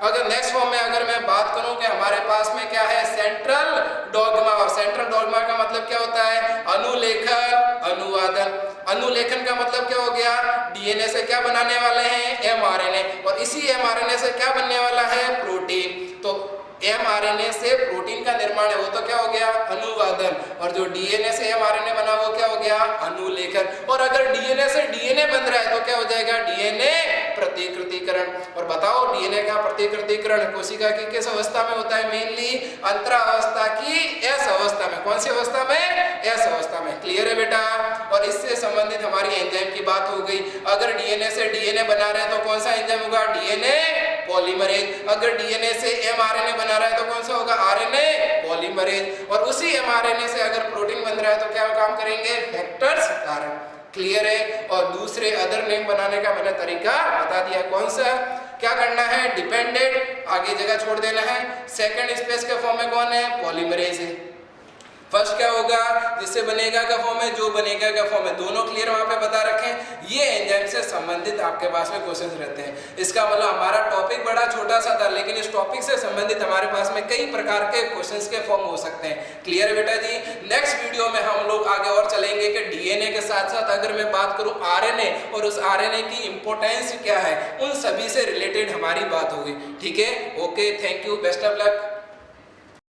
A: अगर नेक्स्ट फॉर्म में अगर मैं बात करूं कि हमारे पास में क्या है? Central dogma. और सेंट्रल डॉग्मा का मतलब क्या होता है? अनुलेखन, अनुवादन। अनुलेखन का मतलब क्या हो गया? डीएनए से क्या बनाने वाले हैं? एमआरएनए। और इसी एमआरएनए से क्या बनने वाला है? प्रोटीन। तो एमआरएनए से प्रोटीन का निर्माण है, वो तो क्या हो गया? अनुवादन। और जो डीएनए से एमआरएनए बना वो क्या हो गया? अनुलेखन। और अगर डीएनए से डीएनए बन रहा है तो क्या हो जाएगा? डीएनए प्रतिकृतिकरण। और बताओ डीएनए का प्रतिकृतिकरण कोशिका की किस अवस्था में होता है? मेनली अंतरावस्था की एस अवस्था में। कौन सी अवस्था में? एस अवस्था में। क्लियर है बेटा? और इससे संबंधित हमारी एंजाइम की बात हो गई। अगर डीएनए से डीएनए बना रहे हैं तो कौन सा एंजाइम होगा? DNA polymerase. अगर डीएनए से एमआरएनए बना रहा है तो कौन सा होगा? RNA polymerase. और उसी एमआरएनए से अगर प्रोटीन बन रहा है तो क्या काम करेंगे? फैक्टर्स कारण। क्लियर है? और दूसरे अदर नेम बनाने का मैंने तरीका बता दिया। कौन सा? क्या करना है? डिपेंडेंट, आगे जगह छोड़ देना है। सेकंड स्पेस के फॉर्म में कौन है? पॉलीमरेज है। फर्स्ट क्या होगा? जिससे बनेगा का फॉर्म है, जो बनेगा का फॉर्म है, दोनों क्लियर वहां पे बता रखे हैं। ये एंजाइम से संबंधित आपके पास में क्वेश्चंस रहते हैं। इसका मतलब हमारा टॉपिक बड़ा छोटा सा था, लेकिन इस टॉपिक से संबंधित हमारे पास में कई प्रकार के क्वेश्चंस के फॉर्म हो सकते हैं। क्लियर है बेटा जी? नेक्स्ट वीडियो में हम लोग आगे और चलेंगे कि डीएनए के साथ साथ अगर मैं बात करूं आरएनए, और उस आरएनए की इंपॉर्टेंस क्या है, उन सभी से रिलेटेड हमारी बात होगी। ठीक है? Okay, thank you, best of luck.